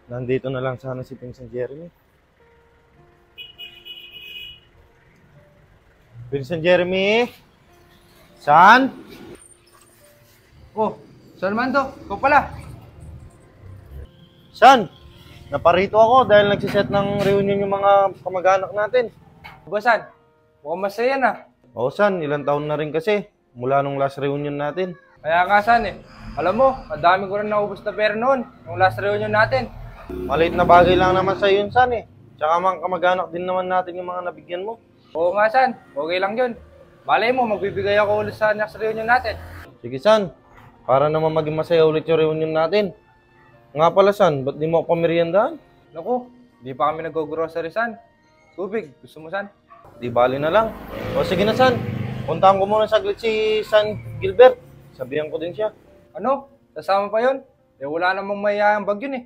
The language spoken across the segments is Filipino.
Nandito na lang sana si Vincent Jeremy. Vincent Jeremy? Saan? Oh, San Mando, ikaw pala. Saan? Naparito ako dahil nagsiset ng reunion yung mga kamag-anak natin. Basan, mukhang masaya na. Oo, San. Ilang taon na rin kasi mula nung last reunion natin. Kaya nga San eh. Alam mo, madami ko rin naubos na pera noon, nung last reunion natin. Maliit na bagay lang naman sa yun, San eh. Tsaka mga kamag-anak din naman natin yung mga nabigyan mo. Oo nga San, okay lang yun. Malay mo, magbibigay ako ulit sa next reunion natin. Sige, San. Para naman maging masaya ulit yung reunion natin. Nga pala, San, ba't di mo ako pameriendahan? Naku, di pa kami nag-grocery San. Tubig, gusto mo San? Di bali na lang. O sige na, San. Puntahan ko muna saglit si San Gilbert. Sabihan ko din siya. Ano? Sasama pa yun? Eh wala namang mayayang bag yun eh.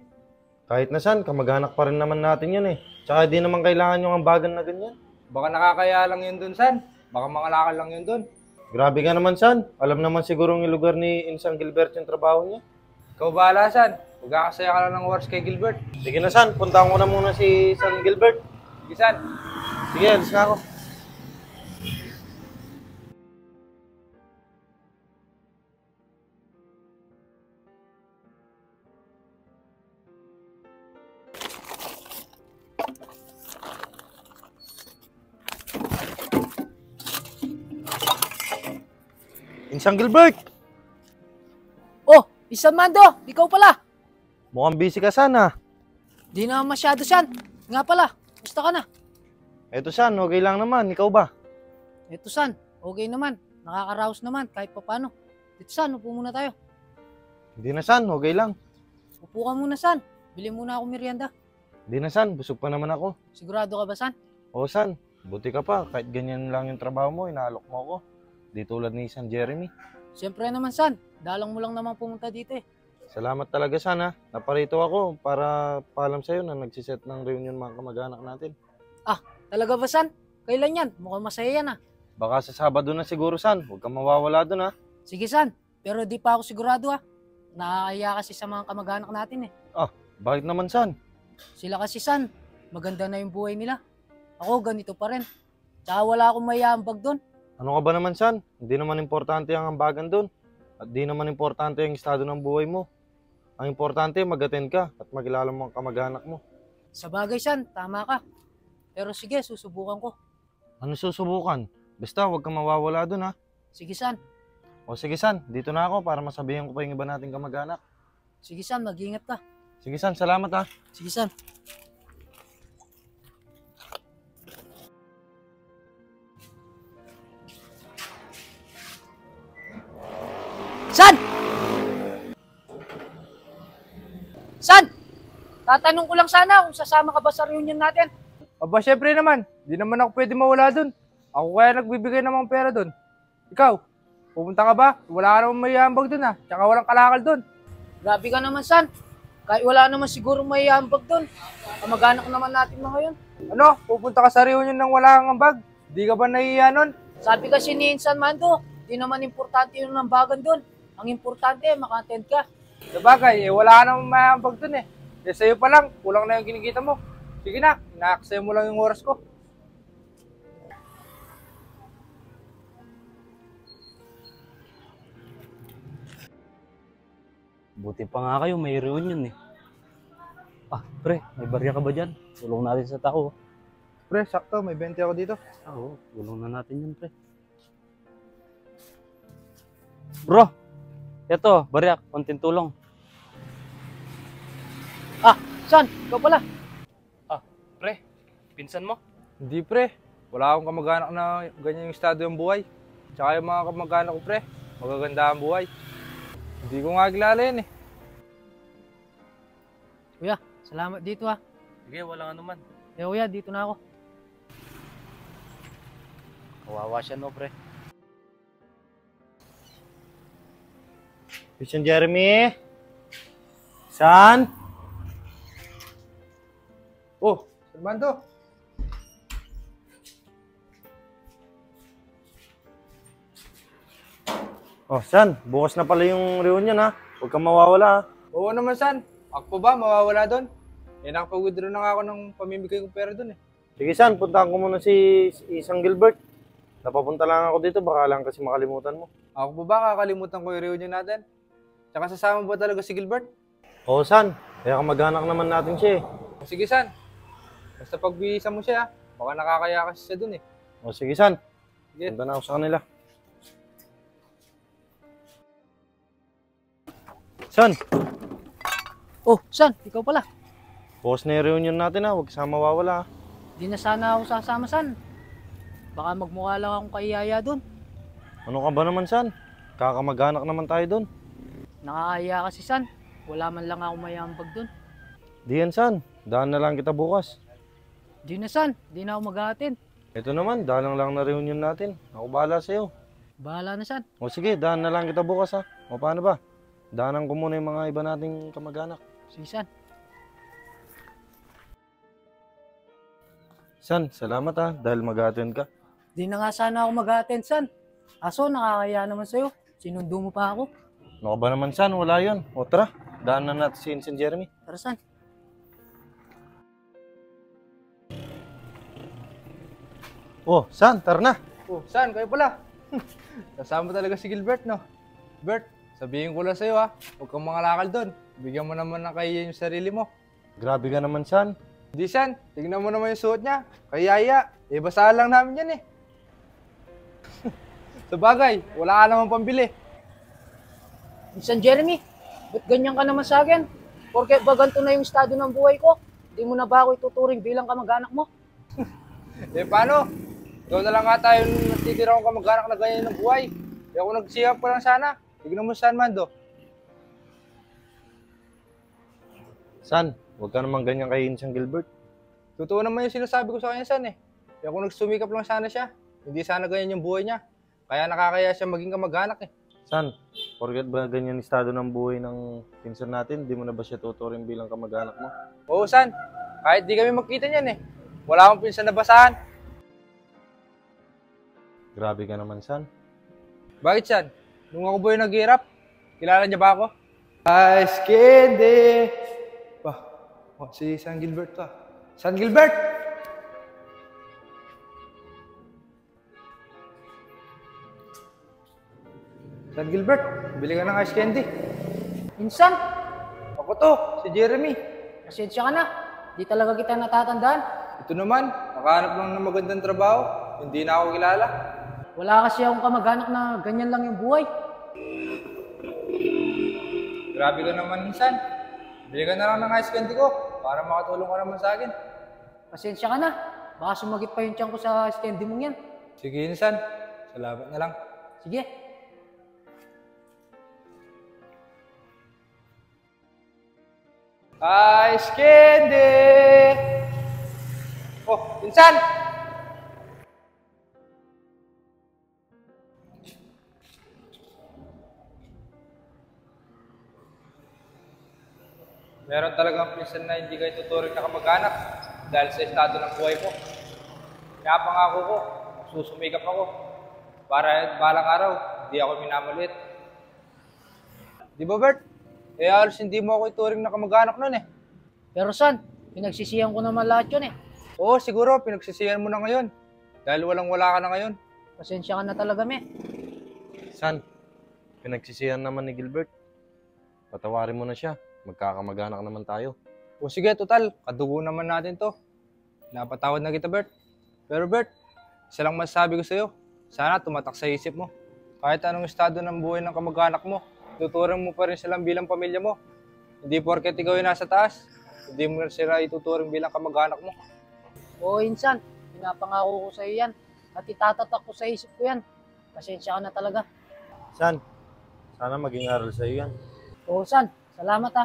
Kahit na, San, kamag-anak pa rin naman natin yun eh. Tsaka di naman kailangan yung ambagan na ganyan. Baka nakakaya lang yun dun San. Baka mangalakal lang yun dun. Grabe ka naman, San. Alam naman sigurong yung lugar ni Insang Gilbert yung trabaho niya. Ikaw bahala San. Magkakasaya ka lang ng oras kay Gilbert. Sige na, San. Puntahan ko na muna si San Gilbert. Sige San. Sige, alis na ako. Insang Gilbert! Oh, San Mando, ikaw pala. Mukhang busy ka, San, ha? Di na masyado, San. Nga pala, gusto ka na. Eto, San, okay lang naman. Ikaw ba? Ito, San, okay naman. Nakakaraos naman kahit papano. Dito, San, upo muna tayo. Hindi na, San. Okay lang. Upo ka muna, San. Bili muna ako merienda. Hindi na, San. Busog pa naman ako. Sigurado ka ba, San? Oo, San. Buti ka pa. Kahit ganyan lang yung trabaho mo, inaalok mo ako. Di tulad ni San Jeremy. Siyempre naman, San. Dalang mo lang naman pumunta dito eh. Salamat talaga, San, ha? Naparito ako para paalam sa'yo na nagsiset ng reunion mga kamag-anak natin. Talaga ba, San? Kailan yan? Mukhang masaya yan ah. Baka sa Sabado na siguro, San. Huwag kang mawawala dun, ha? Sige, San. Pero di pa ako sigurado ah. Nakakaya kasi sa mga kamag-anak natin eh. Bakit naman, San? Sila kasi, San. Maganda na yung buhay nila. Ako, ganito pa rin. Tsaka wala akong mayambag doon. Ano ka ba naman, San? Hindi naman importante ang ambagan dun. At di naman importante ang estado ng buhay mo. Ang importante, mag-attend ka at makilala mo ang kamag-anak mo. Sa bagay, San, tama ka. Pero sige, susubukan ko. Ano susubukan? Basta, huwag kang mawawala dun, ha? Sige, San. O sige, San. Dito na ako para masabihan ko pa yung iba nating kamag-anak. Sige, San, mag-ingat ka. Sige, San. Salamat, ha? Sige, San. San! San! Tatanong ko lang sana kung sasama ka ba sa reunion natin. Aba, syempre naman. Di naman ako pwede mawala dun. Ako kaya nagbibigay ng mga pera dun. Ikaw, pupunta ka ba? Wala ka naman mayayang bag dun ah. Tsaka walang kalakal dun. Grabe ka naman, San. Kahit wala naman siguro may hambag doon. Kamag-anak naman natin mga yun. Ano? Pupunta ka sa reunion ng wala kang bag? Di ka ba nahihiya nun? Sabi kasi ni San Mando, di naman importante yung nambagan doon. Ang importante, maka-attend ka. Sabagay, wala ka naman mayayang bag dun eh. Eh sa'yo pa lang, kulang na yung kinikita mo. Sige na, inaaksaya mo lang yung oras ko. Buti pa nga kayo, may reunion eh. Pre, may barya ka ba dyan? Tulong natin sa tao. Pre, sakto, may 20 ako dito. Oo, tulong na natin yun, pre. Bro, eto, barya, konting tulong. San, ikaw pala. Pre, pinsan mo? Hindi pre, wala akong kamag-anak na ganyan yung estado ng buhay. Tsaka yung mga kamag-anak ko pre, magaganda ang buhay. Hindi ko nga kilala yan eh. Kuya, salamat dito ha. Sige, wala nga naman. Kuya, dito na ako. Kawawa siya no, pre. Vincent Jeremy? San? Oh, Armando. Oh, San, bukas na pala yung reunion, ha? Huwag kang mawawala, ha? Oo naman San, ako ba mawawala doon? nakapag-withdraw na nga ako ng pamimigay kong pera dun eh. Sige San, puntahan ko muna si isang Gilbert. Napapunta lang ako dito, baka lang kasi makalimutan mo. Ako pa ba kakalimutan ko yung reunion natin? Tsaka sasama ba talaga si Gilbert? Oo San, kaya kamag-anak naman natin siya eh. O sige San, basta pagbihisan mo siya, baka nakakaya kasi siya dun eh. O sige San, Sige. punta na ako sa kanila. San, Oh, San, ikaw pala. bukas na yung reunion natin ha, huwag kasama mawawala ha. Di na sana ako sasama, San. Baka magmukha lang akong kaiyaya dun. Ano ka ba naman San? Kakamag-anak naman tayo doon. Nakakaya kasi, San. Wala man lang ako mayambag dun. Di yan San, daan na lang kita bukas. Di na, San. Di na ako maghahatid. Ito naman, daan lang na reunion natin. Ako bahala sa'yo. Bahala na, San. O sige, daan na lang kita bukas ha. O paano ba? Daanan ko muna yung mga iba nating kamag-anak. Sige, San. San, salamat ha, dahil mag-attend ka. Di na nga sana ako mag-attend, San. Aso, nakakaya naman sa'yo. Sinundo mo pa ako. Ano ka ba naman San, wala yun. O tara, daan na natin si Vincent Jeremy. Tara, San. O, San, tara na. Oh, San, kayo pala. Kasama talaga si Gilbert, no? Bert, sabihin ko lang sa'yo ha, huwag kang mangalakal doon. Bigyan mo naman ng kaya yung sarili mo. Grabe ka naman San. Di San, tignan mo naman yung suot niya. Kayaya, basahan lang namin yan eh. Sabagay, wala ka naman pambili. San Jeremy, ba't ganyan ka naman sa akin? Porke ba ganito na yung estado ng buhay ko? Di mo na ba ako ituturing bilang kamag-anak mo? Paano? Ikaw na lang nga tayo natitira kong kamag-anak na ganyan ng buhay. Ako nagsiyap pa lang sana. Tignan mo saan man do. San, huwag ka naman ganyan kay Vincent Gilbert. Totoo naman yung sinasabi ko sa kanya San eh. Ako nagsumikap lang sana siya. Hindi sana ganyan yung buhay niya. Kaya nakakaya siya maging kamag-anak eh. San, forget ba ganyan estado ng buhay ng pinsan natin? Di mo na ba siya tuturing bilang kamag-anak mo? Oo San, kahit di kami magkita niyan eh. Wala akong pinsan na basahan. Grabe ka naman San. Bakit San? Nung ako ba yung naghihirap, kilala niya ba ako? Ice candy! Si San Gilbert pa. San Gilbert! San Gilbert, bili ka ng ice candy. Insan, Ako to, si Jeremy. pasensya ka na. Di talaga kita natatandaan. Ito naman, nakahanap lang ng magandang trabaho. Hindi na ako kilala. Wala kasi akong kamag-anak na ganyan lang yung buhay. Grabe ka naman, San. Bili ka na lang ng ice candy ko para makatulong ka naman sa akin. Pasensya ka na. Baka sumagit pa yung tiyan ko sa candy mong yan. Sige, San. Salamat na lang. Sige. Ice candy! Oh, Insan! Meron talagang pinsan na hindi kayo tuturing na kamag-anak dahil sa estado ng buhay mo. Kaya pangako ko, susumikap ako para balang araw, hindi ako minamalit. Di ba, Bert? Halos hindi mo ako ituring na kamag-anak nun eh. Pero San, pinagsisihan ko naman lahat yun eh. Oo, siguro, pinagsisihan mo na ngayon. Dahil walang-wala ka na ngayon. Pasensya ka na talaga, me. San, pinagsisihan naman ni Gilbert. Patawarin mo na siya. Magkakamag-anak naman tayo. O sige, total, kadugo naman natin to. Napatawad na kita, Bert. Pero Bert, isa lang masasabi ko sa'yo. Sana tumatak sa isip mo. Kahit anong estado ng buhay ng kamag-anak mo, tuturing mo pa rin silang bilang pamilya mo. Hindi porket ikaw yung nasa taas, hindi mo rin sila ituturing bilang kamag-anak mo. Oo, Insan. Pinapangako ko sa iyo yan. At itatatak ko sa isip ko yan. Pasensya ka na talaga. San, sana maging aral sa iyo yan. Oo, San. Salamat ha.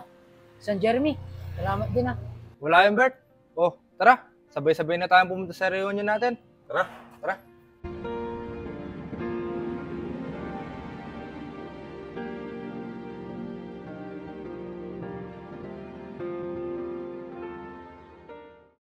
San Jeremy, salamat din ha. Wala yun, Bert. Oh, tara, sabay-sabay na tayong pumunta sa reunion natin. Tara. Tara.